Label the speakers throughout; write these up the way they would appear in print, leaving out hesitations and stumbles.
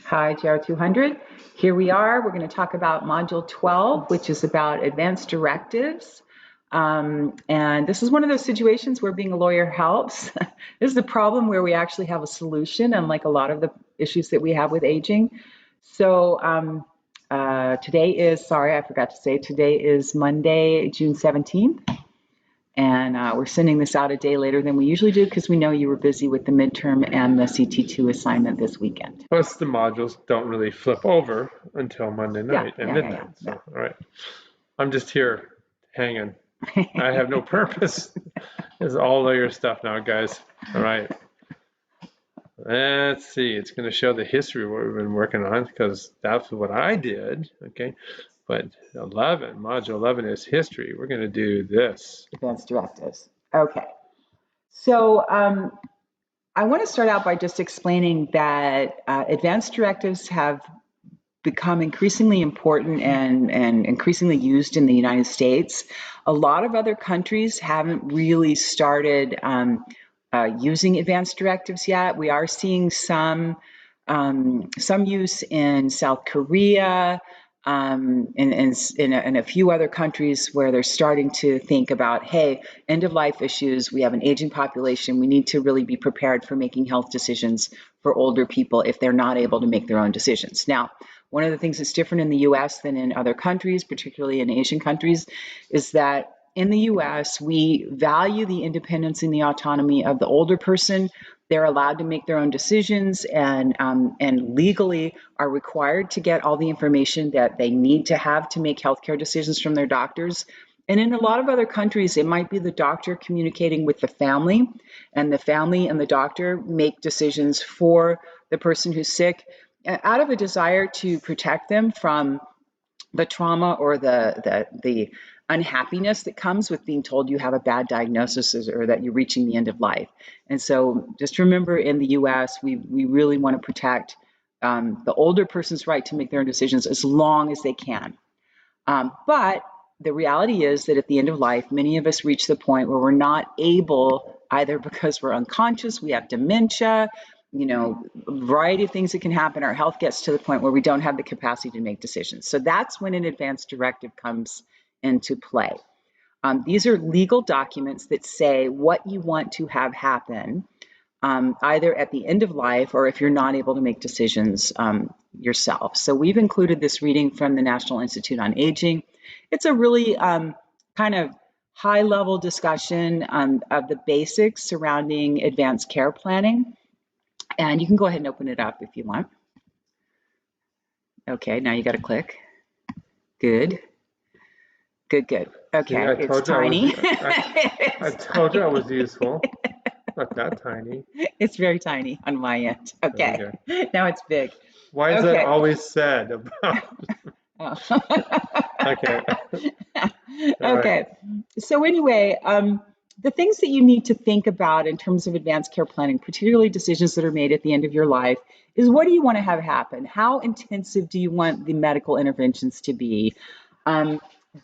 Speaker 1: Hi, GERO200. Here we are. We're going to talk about Module 12, which is about advanced directives. And this is one of those situations where being a lawyer helps. This is a problem where we actually have a solution, unlike a lot of the issues that we have with aging. So today is, sorry, I forgot to say, today is Monday, June 17th. And we're sending this out a day later than we usually do because we know you were busy with the midterm and the CT2 assignment this weekend.
Speaker 2: Plus, the modules don't really flip over until Monday night at midnight. So, all right. I'm just here hanging. I have no purpose. It's all lawyer stuff now, guys. All right. Let's see. It's going to show the history of what we've been working on because that's what I did. Okay. But module 11 is history. We're going to do this.
Speaker 1: Advanced directives. Okay. So I want to start out by just explaining that advanced directives have become increasingly important and increasingly used in the United States. A lot of other countries haven't really started using advanced directives yet. We are seeing some use in South Korea, and in a few other countries where they're starting to think about, hey, end-of-life issues, we have an aging population, we need to really be prepared for making health decisions for older people if they're not able to make their own decisions. Now, one of the things that's different in the US than in other countries, particularly in Asian countries, is that in the US, we value the independence and the autonomy of the older person. They're allowed to make their own decisions and legally are required to get all the information that they need to have to make healthcare decisions from their doctors. And in a lot of other countries, it might be the doctor communicating with the family, and the family and the doctor make decisions for the person who's sick out of a desire to protect them from the trauma or the unhappiness that comes with being told you have a bad diagnosis or that you're reaching the end of life. And so just remember, in the US, we really want to protect the older person's right to make their own decisions as long as they can. But the reality is that at the end of life, many of us reach the point where we're not able, either because we're unconscious, we have dementia, a variety of things that can happen. Our health gets to the point where we don't have the capacity to make decisions. So that's when an advanced directive comes into play. These are legal documents that say what you want to have happen, either at the end of life or if you're not able to make decisions yourself. So we've included this reading from the National Institute on Aging. It's a really kind of high-level discussion of the basics surrounding advanced care planning. And you can go ahead and open it up if you want. Okay, now you got to click. Good. Good. Okay,
Speaker 2: yeah,
Speaker 1: it's tiny.
Speaker 2: I told you I was useful. Not that tiny.
Speaker 1: It's very tiny on my end. Okay, now it's big.
Speaker 2: Why is that always said about?
Speaker 1: Oh.
Speaker 2: Okay.
Speaker 1: Okay. So anyway, the things that you need to think about in terms of advanced care planning, particularly decisions that are made at the end of your life, is what do you want to have happen? How intensive do you want the medical interventions to be?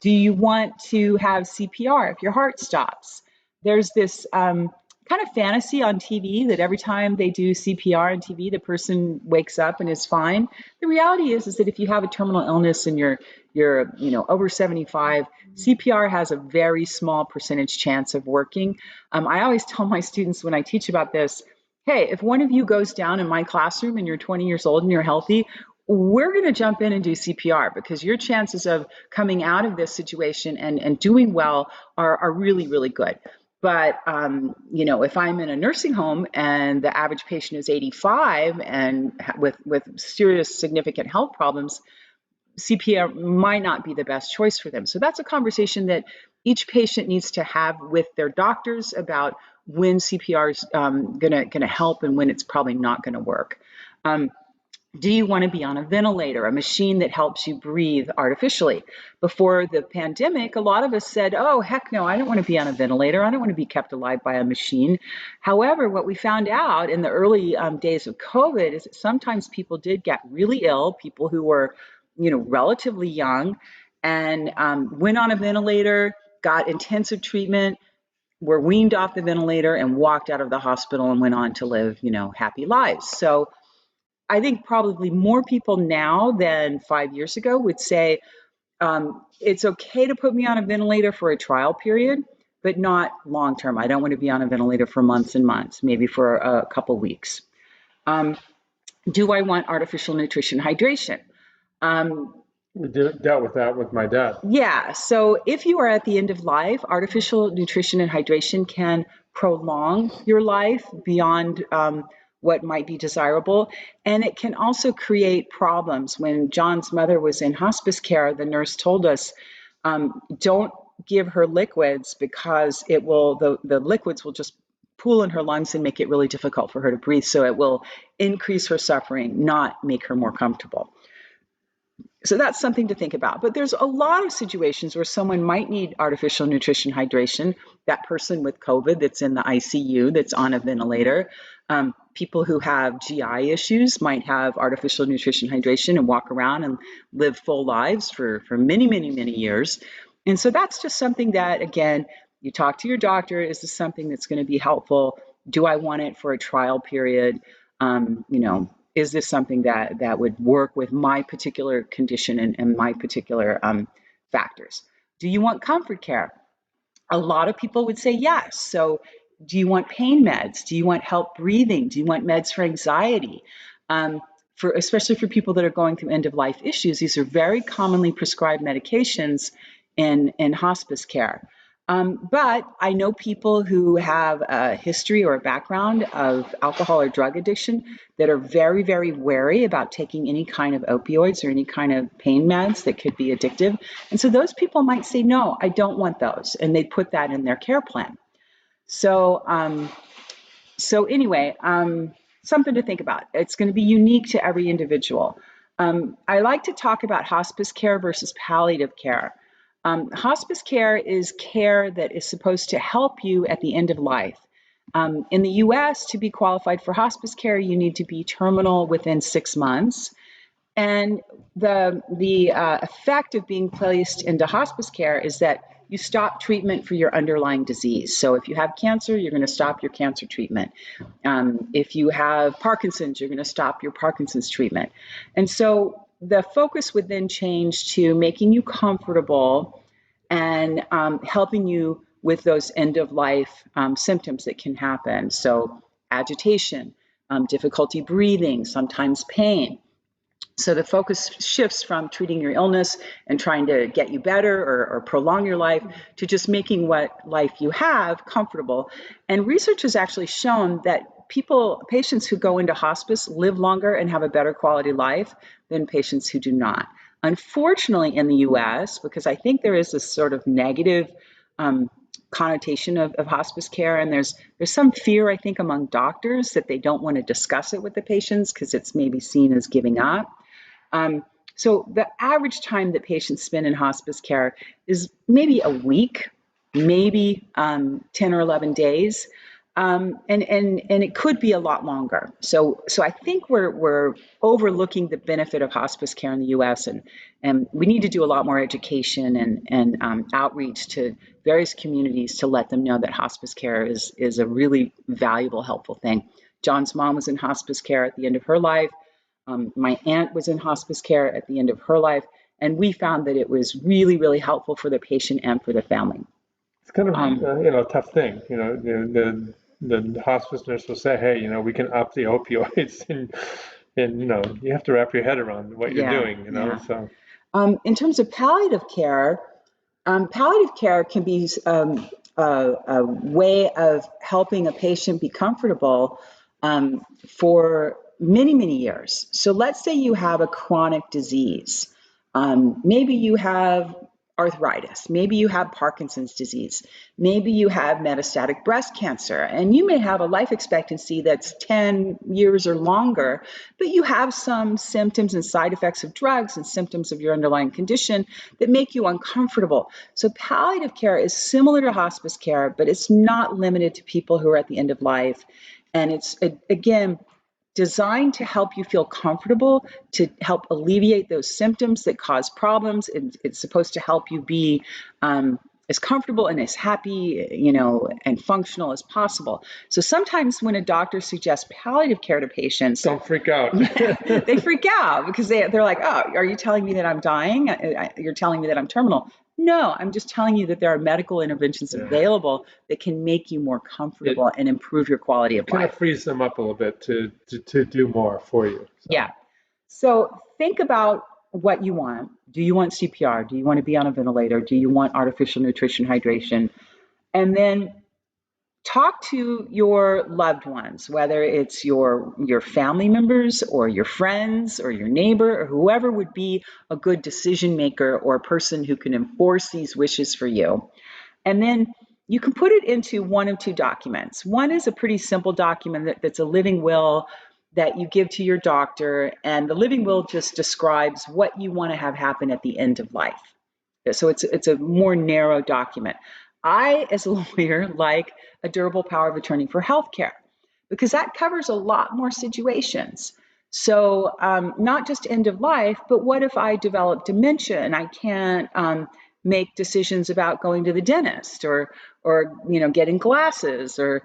Speaker 1: Do you want to have CPR if your heart stops? There's this kind of fantasy on TV that every time they do CPR on TV, the person wakes up and is fine. The reality is that if you have a terminal illness and you're over 75, CPR has a very small percentage chance of working. I always tell my students when I teach about this, hey, if one of you goes down in my classroom and you're 20 years old and you're healthy, we're going to jump in and do CPR because your chances of coming out of this situation and doing well are really, really good. But, if I'm in a nursing home and the average patient is 85 and with serious, significant health problems, CPR might not be the best choice for them. So that's a conversation that each patient needs to have with their doctors about when CPR is going to help and when it's probably not going to work. Do you want to be on a ventilator, a machine that helps you breathe artificially? Before the pandemic, a lot of us said, oh, heck no, I don't want to be on a ventilator. I don't want to be kept alive by a machine. However, what we found out in the early days of COVID is that sometimes people did get really ill, people who were, relatively young, and went on a ventilator, got intensive treatment, were weaned off the ventilator, and walked out of the hospital and went on to live, happy lives. So I think probably more people now than 5 years ago would say, it's okay to put me on a ventilator for a trial period, but not long term. I don't want to be on a ventilator for months and months, maybe for a couple weeks. Do I want artificial nutrition hydration?
Speaker 2: We dealt with that with my dad.
Speaker 1: Yeah, so if you are at the end of life, artificial nutrition and hydration can prolong your life beyond what might be desirable. And it can also create problems. When John's mother was in hospice care, the nurse told us, don't give her liquids because the liquids will just pool in her lungs and make it really difficult for her to breathe. So it will increase her suffering, not make her more comfortable. So that's something to think about. But there's a lot of situations where someone might need artificial nutrition hydration. That person with COVID that's in the ICU, that's on a ventilator. People who have GI issues might have artificial nutrition hydration and walk around and live full lives for many, many, many years. And so that's just something that, again, you talk to your doctor. Is this something that's going to be helpful? Do I want it for a trial period? Is this something that would work with my particular condition and my particular factors? Do you want comfort care? A lot of people would say yes. So do you want pain meds? Do you want help breathing? Do you want meds for anxiety? Especially for people that are going through end-of-life issues, these are very commonly prescribed medications in hospice care. But I know people who have a history or a background of alcohol or drug addiction that are very, very wary about taking any kind of opioids or any kind of pain meds that could be addictive. And so those people might say, no, I don't want those. And they put that in their care plan. So anyway, something to think about. It's going to be unique to every individual. I like to talk about hospice care versus palliative care. Hospice care is care that is supposed to help you at the end of life. In the US, to be qualified for hospice care, you need to be terminal within 6 months. And the effect of being placed into hospice care is that you stop treatment for your underlying disease. So if you have cancer, you're going to stop your cancer treatment. If you have Parkinson's, you're going to stop your Parkinson's treatment. And so the focus would then change to making you comfortable and helping you with those end-of-life symptoms that can happen. So agitation, difficulty breathing, sometimes pain. So the focus shifts from treating your illness and trying to get you better or prolong your life to just making what life you have comfortable. And research has actually shown that patients who go into hospice live longer and have a better quality life than patients who do not. Unfortunately, in the US, because I think there is this sort of negative connotation of hospice care, and there's some fear, I think, among doctors that they don't want to discuss it with the patients because it's maybe seen as giving up. So the average time that patients spend in hospice care is maybe a week, maybe 10 or 11 days. And it could be a lot longer. So I think we're overlooking the benefit of hospice care in the U.S. and we need to do a lot more education and outreach to various communities to let them know that hospice care is a really valuable, helpful thing. John's mom was in hospice care at the end of her life. My aunt was in hospice care at the end of her life, and we found that it was really, really helpful for the patient and for the family.
Speaker 2: It's kind of a tough thing. The hospice nurse will say, "Hey, we can up the opioids," and you have to wrap your head around what you're doing. So
Speaker 1: in terms of palliative care can be a way of helping a patient be comfortable for many, many years. So let's say you have a chronic disease. Maybe you have arthritis. Maybe you have Parkinson's disease. Maybe you have metastatic breast cancer. And you may have a life expectancy that's 10 years or longer, but you have some symptoms and side effects of drugs and symptoms of your underlying condition that make you uncomfortable. So palliative care is similar to hospice care, but it's not limited to people who are at the end of life. And it's, again, designed to help you feel comfortable, to help alleviate those symptoms that cause problems. It's supposed to help you be as comfortable and as happy, and functional as possible. So sometimes when a doctor suggests palliative care to patients,
Speaker 2: don't freak out.
Speaker 1: They freak out because they're like, oh, are you telling me that I'm dying? You're telling me that I'm terminal. No, I'm just telling you that there are medical interventions available that can make you more comfortable and improve your quality of life.
Speaker 2: Kind of frees them up a little bit to do more for you.
Speaker 1: So. Yeah. So think about what you want. Do you want CPR? Do you want to be on a ventilator? Do you want artificial nutrition, hydration? And then talk to your loved ones, whether it's your family members or your friends or your neighbor or whoever would be a good decision maker or a person who can enforce these wishes for you. And then you can put it into one of two documents. One is a pretty simple document that's a living will that you give to your doctor, and the living will just describes what you want to have happen at the end of life. So it's a more narrow document. I, as a lawyer, like a durable power of attorney for healthcare because that covers a lot more situations. So not just end of life, but what if I develop dementia and I can't make decisions about going to the dentist or getting glasses or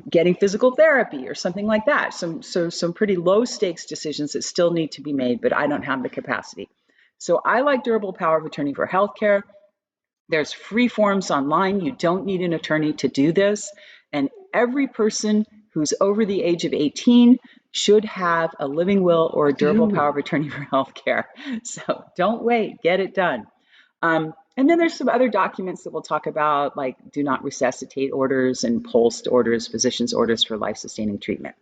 Speaker 1: getting physical therapy or something like that. Some pretty low stakes decisions that still need to be made, but I don't have the capacity. So I like durable power of attorney for healthcare. There's free forms online. You don't need an attorney to do this. And every person who's over the age of 18 should have a living will or a durable power of attorney for healthcare. So don't wait, get it done. And then there's some other documents that we'll talk about, like do not resuscitate orders and POLST orders, physician's orders for life-sustaining treatment.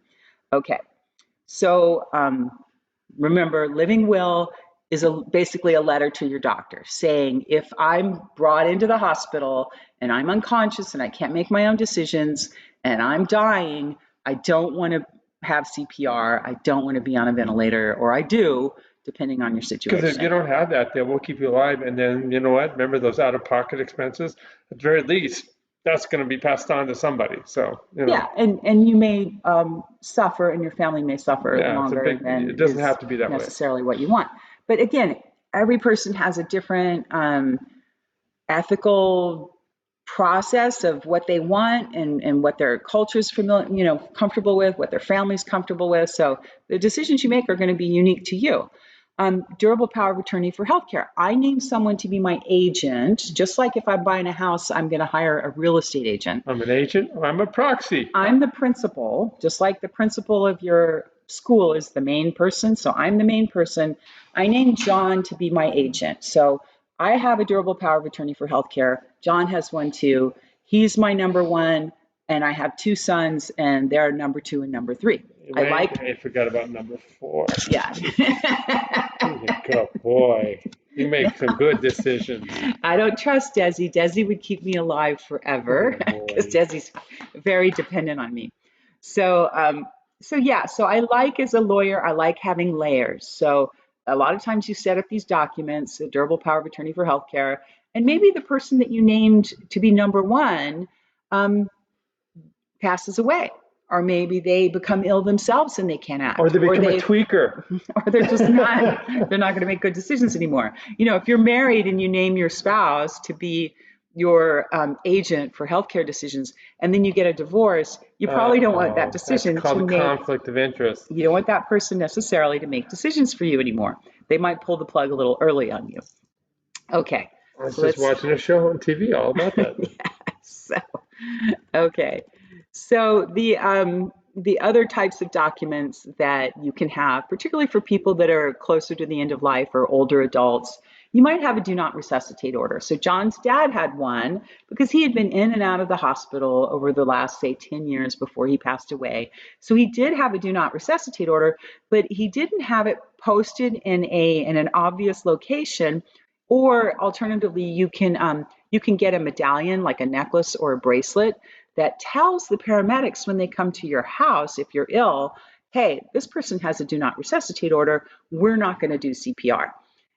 Speaker 1: Okay, so remember, living will is basically a letter to your doctor saying, if I'm brought into the hospital and I'm unconscious and I can't make my own decisions and I'm dying, I don't want to have CPR, I don't want to be on a ventilator, or I do, depending on your situation.
Speaker 2: Because if you don't have that, they will keep you alive. And then, you know what? Remember those out-of-pocket expenses? At the very least, that's going to be passed on to somebody. So,
Speaker 1: Yeah, and you may suffer, and your family may suffer longer than
Speaker 2: it doesn't have to be that
Speaker 1: necessarily what you want. But again, every person has a different ethical process of what they want and what their culture's familiar, comfortable with, what their family's comfortable with. So the decisions you make are going to be unique to you. Durable power of attorney for healthcare. I name someone to be my agent, just like if I'm buying a house, I'm going to hire a real estate agent.
Speaker 2: I'm an agent, or I'm a proxy.
Speaker 1: I'm the principal, just like the principal of your school is the main person. So I'm the main person. I name John to be my agent. So I have a durable power of attorney for healthcare. John has one too. He's my number one, and I have two sons, and they're number 2 and number 3.
Speaker 2: I forgot about number 4.
Speaker 1: Yeah.
Speaker 2: Good boy. You make some good decisions.
Speaker 1: I don't trust Desi. Desi would keep me alive forever because Desi's very dependent on me. So I like, as a lawyer, I like having layers. So a lot of times you set up these documents, a durable power of attorney for healthcare, and maybe the person that you named to be number 1 passes away. Or maybe they become ill themselves and they can't act.
Speaker 2: Or they become a tweaker.
Speaker 1: Or they're just they're not going to make good decisions anymore. If you're married and you name your spouse to be your agent for healthcare decisions, and then you get a divorce, you probably don't want that decision
Speaker 2: to make conflict of interest.
Speaker 1: You don't want that person necessarily to make decisions for you anymore. They might pull the plug a little early on you. Okay.
Speaker 2: I was just watching a show on TV all about that.
Speaker 1: Okay. So the other types of documents that you can have, particularly for people that are closer to the end of life or older adults, you might have a do not resuscitate order. So John's dad had one because he had been in and out of the hospital over the last, say, 10 years before he passed away. So he did have a do not resuscitate order, but he didn't have it posted in an obvious location. Or alternatively, you can get a medallion, like a necklace or a bracelet, that tells the paramedics when they come to your house, if you're ill, hey, this person has a do not resuscitate order, we're not going to do CPR.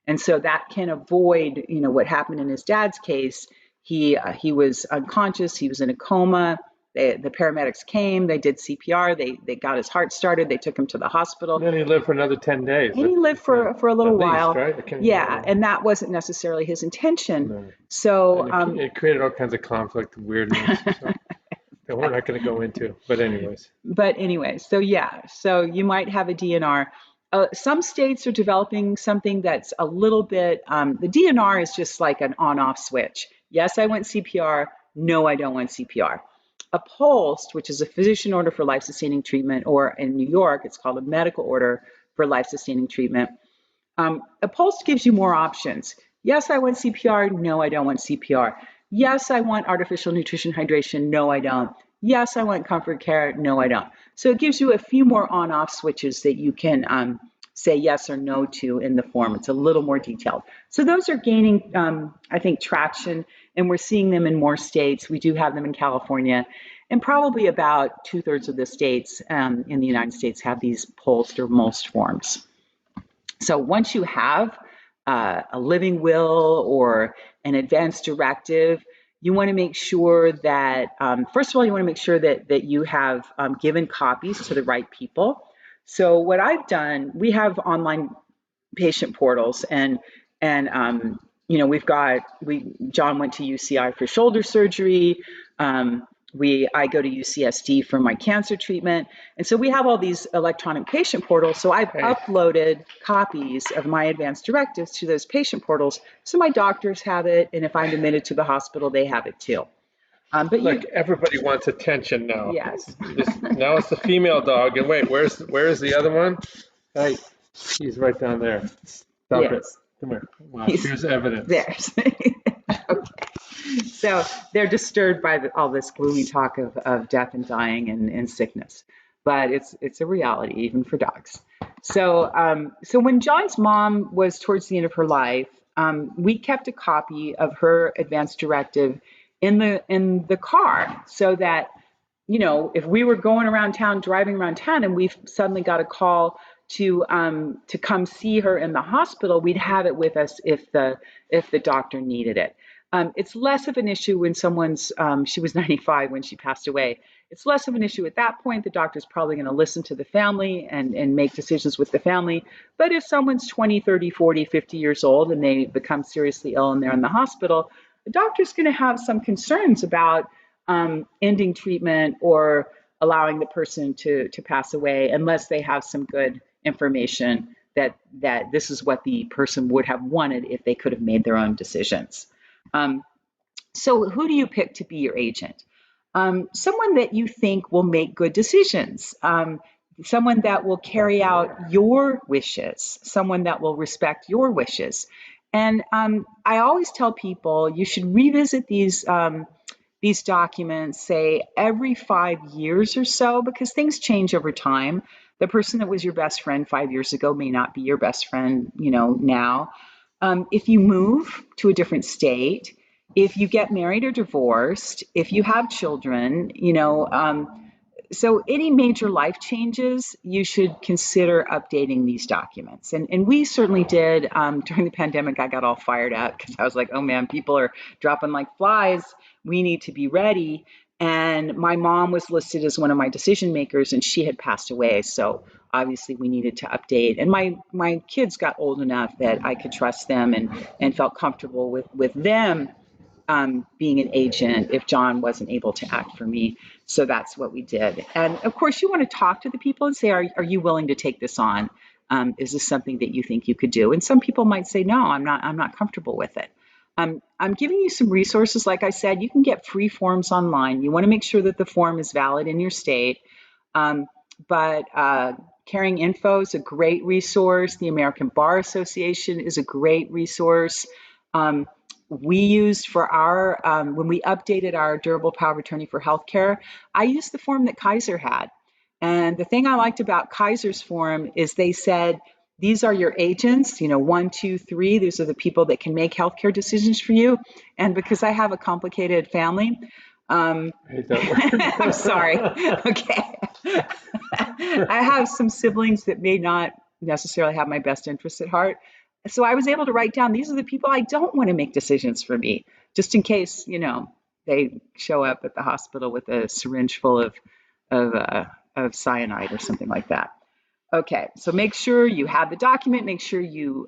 Speaker 1: And so that can avoid, what happened in his dad's case. He was unconscious, he was in a coma, The paramedics came, they did CPR, they got his heart started, they took him to the hospital.
Speaker 2: And then he lived for another 10 days.
Speaker 1: And he lived for a little while.
Speaker 2: Right?
Speaker 1: Yeah, and that wasn't necessarily his intention.
Speaker 2: No.
Speaker 1: So
Speaker 2: it created all kinds of conflict and weirdness. So that we're not going to go into. But anyways. So yeah, so you might have a DNR. Some states are developing something that's a little bit, the DNR is just like an on-off switch. Yes, I want CPR. No, I don't want CPR. A POLST, which is a physician order for life-sustaining treatment, or in New York, it's called a medical order for life-sustaining treatment. A POLST gives you more options. Yes, I want CPR. No, I don't want CPR. Yes, I want artificial nutrition hydration. No, I don't. Yes, I want comfort care. No, I don't. So it gives you a few more on-off switches that you can say yes or no to in the form. It's a little more detailed. So those are gaining, I think, traction, and we're seeing them in more states. We do have them in California, and probably about 2/3 of the states in the United States have these POLST or MOLST forms. So once you have a living will or an advance directive, you want to make sure that, first of all, you want to make sure that you have given copies to the right people. So what I've done, we have online patient portals, and John went to UCI for shoulder surgery. I go to UCSD for my cancer treatment. And so we have all these electronic patient portals. So I've uploaded copies of my advance directives to those patient portals. So my doctors have it. And if I'm admitted to the hospital, they have it too. But everybody wants attention now.
Speaker 1: Yes.
Speaker 2: Now it's the female dog. And wait, where's the other one? Hey, he's right down there. Stop it. Come here. Wow, here's evidence.
Speaker 1: There's. Okay. So they're disturbed by all this gloomy talk of death and dying and sickness, but it's a reality even for dogs. So when John's mom was towards the end of her life, we kept a copy of her advance directive in the car, so that if we were driving around town, and we suddenly got a call to come see her in the hospital, we'd have it with us if the doctor needed it. It's less of an issue when she was 95 when she passed away. It's less of an issue at that point. The doctor's probably going to listen to the family and make decisions with the family. But if someone's 20, 30, 40, 50 years old and they become seriously ill and they're in the hospital, the doctor's going to have some concerns about ending treatment or allowing the person to pass away, unless they have some good information that this is what the person would have wanted if they could have made their own decisions. So who do you pick to be your agent? Someone that you think will make good decisions, someone that will carry out your wishes, someone that will respect your wishes. And I always tell people you should revisit these documents, say every 5 years or so, because things change over time. The person that was your best friend 5 years ago may not be your best friend, now. If you move to a different state, if you get married or divorced, if you have children, so any major life changes, you should consider updating these documents. And we certainly did. During the pandemic, I got all fired up because I was like, oh man, people are dropping like flies. We need to be ready. And my mom was listed as one of my decision makers, and she had passed away. So obviously we needed to update. And my kids got old enough that I could trust them and felt comfortable with them being an agent if John wasn't able to act for me. So that's what we did. And of course, you want to talk to the people and say, are you willing to take this on? Is this something that you think you could do? And some people might say, no, I'm not comfortable with it. I'm giving you some resources. Like I said, you can get free forms online. You want to make sure that the form is valid in your state. But Caring Info is a great resource. The American Bar Association is a great resource. We used for our, when we updated our durable power of attorney for healthcare, I used the form that Kaiser had. And the thing I liked about Kaiser's form is they said, these are your agents, 1, 2, 3. These are the people that can make healthcare decisions for you. And because I have a complicated family, I'm sorry. Okay. I have some siblings that may not necessarily have my best interests at heart. So I was able to write down, these are the people I don't want to make decisions for me, just in case, they show up at the hospital with a syringe full of cyanide or something like that. Okay, so make sure you have the document, make sure you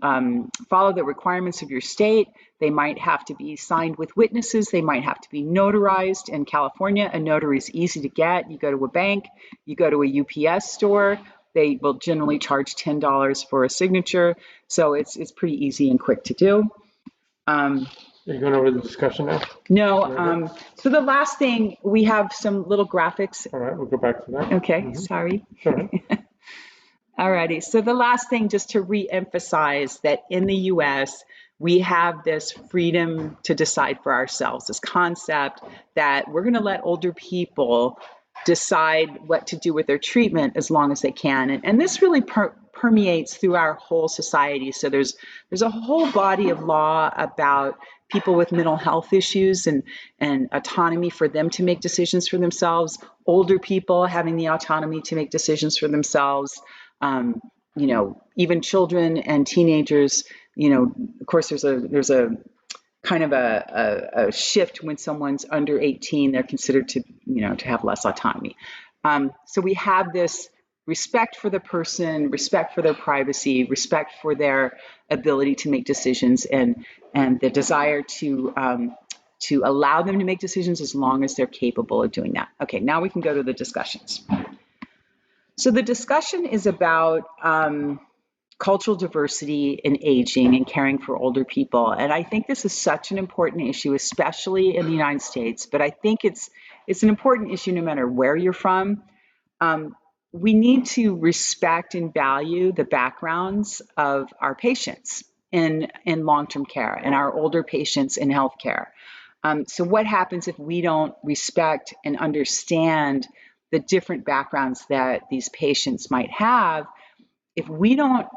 Speaker 1: follow the requirements of your state. They might have to be signed with witnesses, they might have to be notarized. In California, a notary is easy to get. You go to a bank, you go to a UPS store, they will generally charge $10 for a signature. So it's pretty easy and quick to do.
Speaker 2: Are you going over the discussion now?
Speaker 1: No, so the last thing, we have some little graphics.
Speaker 2: All right, we'll go back to that.
Speaker 1: Okay, sorry.
Speaker 2: All right.
Speaker 1: Alrighty, so the last thing, just to re-emphasize that in the US, we have this freedom to decide for ourselves, this concept that we're gonna let older people decide what to do with their treatment as long as they can. And this really permeates through our whole society. So there's a whole body of law about people with mental health issues and autonomy for them to make decisions for themselves, older people having the autonomy to make decisions for themselves. You know, even children and teenagers, you know, of course, there's a kind of a shift when someone's under 18, they're considered to, you know, to have less autonomy. So we have this respect for the person, respect for their privacy, respect for their ability to make decisions, and the desire to allow them to make decisions as long as they're capable of doing that. Okay, now we can go to the discussions. So the discussion is about cultural diversity in aging and caring for older people. And I think this is such an important issue, especially in the United States, but I think it's an important issue no matter where you're from. We need to respect and value the backgrounds of our patients in long-term care and our older patients in healthcare. So what happens if we don't respect and understand the different backgrounds that these patients might have? If we don't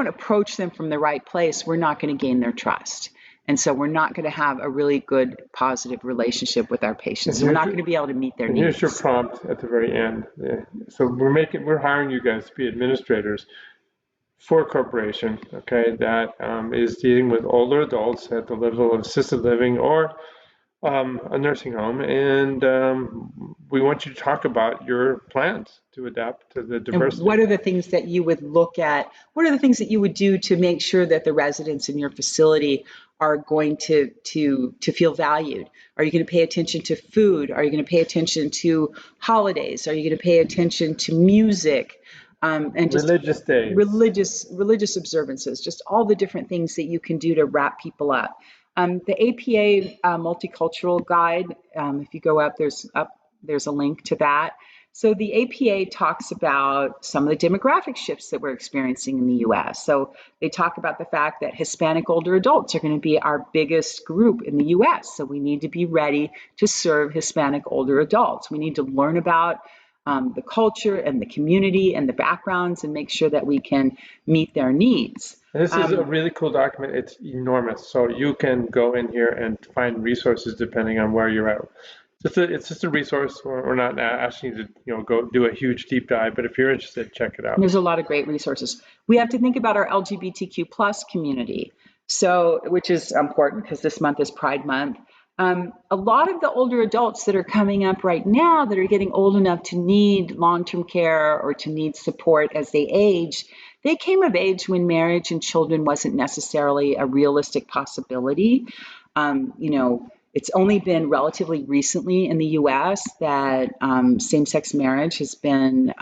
Speaker 1: approach them from the right place, we're not going to gain their trust. And so we're not going to have a really good, positive relationship with our patients. We're not going to be able to meet their needs.
Speaker 2: Here's your prompt at the very end. So we're hiring you guys to be administrators for a corporation, okay, that is dealing with older adults at the level of assisted living or a nursing home, and we want you to talk about your plans to adapt to the diversity.
Speaker 1: And what are the things that you would look at? What are the things that you would do to make sure that the residents in your facility are going to feel valued? Are you going to pay attention to food? Are you going to pay attention to holidays? Are you going to pay attention to music? And just
Speaker 2: religious days,
Speaker 1: religious observances, just all the different things that you can do to wrap people up. The APA Multicultural Guide, if you go up, there's a link to that. So the APA talks about some of the demographic shifts that we're experiencing in the US. So they talk about the fact that Hispanic older adults are going to be our biggest group in the US. So we need to be ready to serve Hispanic older adults. We need to learn about the culture and the community and the backgrounds and make sure that we can meet their needs.
Speaker 2: This is a really cool document. It's enormous. So you can go in here and find resources depending on where you're at. It's just a resource. We're not asking you to go do a huge deep dive, but if you're interested, check it out.
Speaker 1: There's a lot of great resources. We have to think about our LGBTQ plus community, so which is important because this month is Pride Month. A lot of the older adults that are coming up right now that are getting old enough to need long-term care or to need support as they age, they came of age when marriage and children wasn't necessarily a realistic possibility. It's only been relatively recently in the US that same-sex marriage has been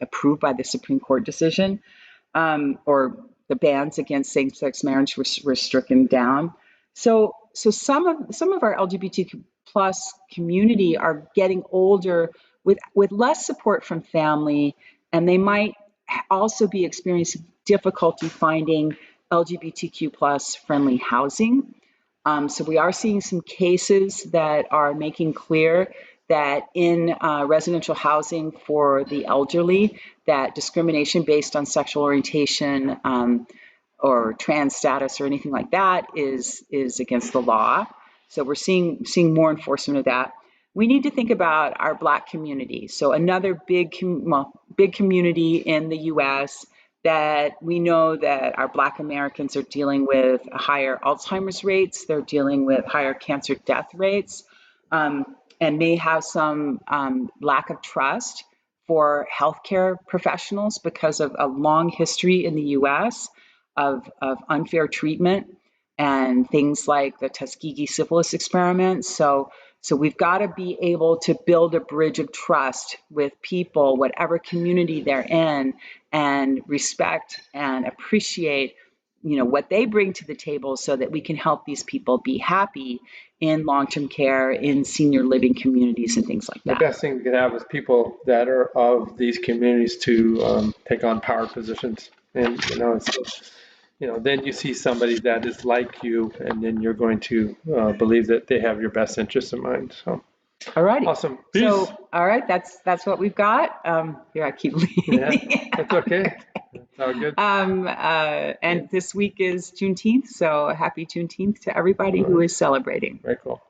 Speaker 1: approved by the Supreme Court decision, or the bans against same-sex marriage were stricken down. So some of our LGBTQ plus community are getting older with less support from family, and they might also be experiencing difficulty finding LGBTQ plus friendly housing. So we are seeing some cases that are making clear that in residential housing for the elderly, that discrimination based on sexual orientation or trans status or anything like that is against the law. So we're seeing more enforcement of that. We need to think about our Black community. So another big community in the US that we know that our Black Americans are dealing with higher Alzheimer's rates, they're dealing with higher cancer death rates, and may have some lack of trust for healthcare professionals because of a long history in the US of unfair treatment and things like the Tuskegee syphilis experiment. So we've got to be able to build a bridge of trust with people, whatever community they're in, and respect and appreciate, what they bring to the table so that we can help these people be happy in long-term care, in senior living communities and things like that.
Speaker 2: The best thing we could have is people that are of these communities to take on power positions. And, then you see somebody that is like you, and then you're going to believe that they have your best interests in mind. So,
Speaker 1: all righty.
Speaker 2: Awesome. Peace.
Speaker 1: So, all right, that's what we've got. Here, I keep leaving.
Speaker 2: Yeah, that's okay. That's all good.
Speaker 1: And this week is Juneteenth, so happy Juneteenth to everybody who is celebrating.
Speaker 2: Very cool.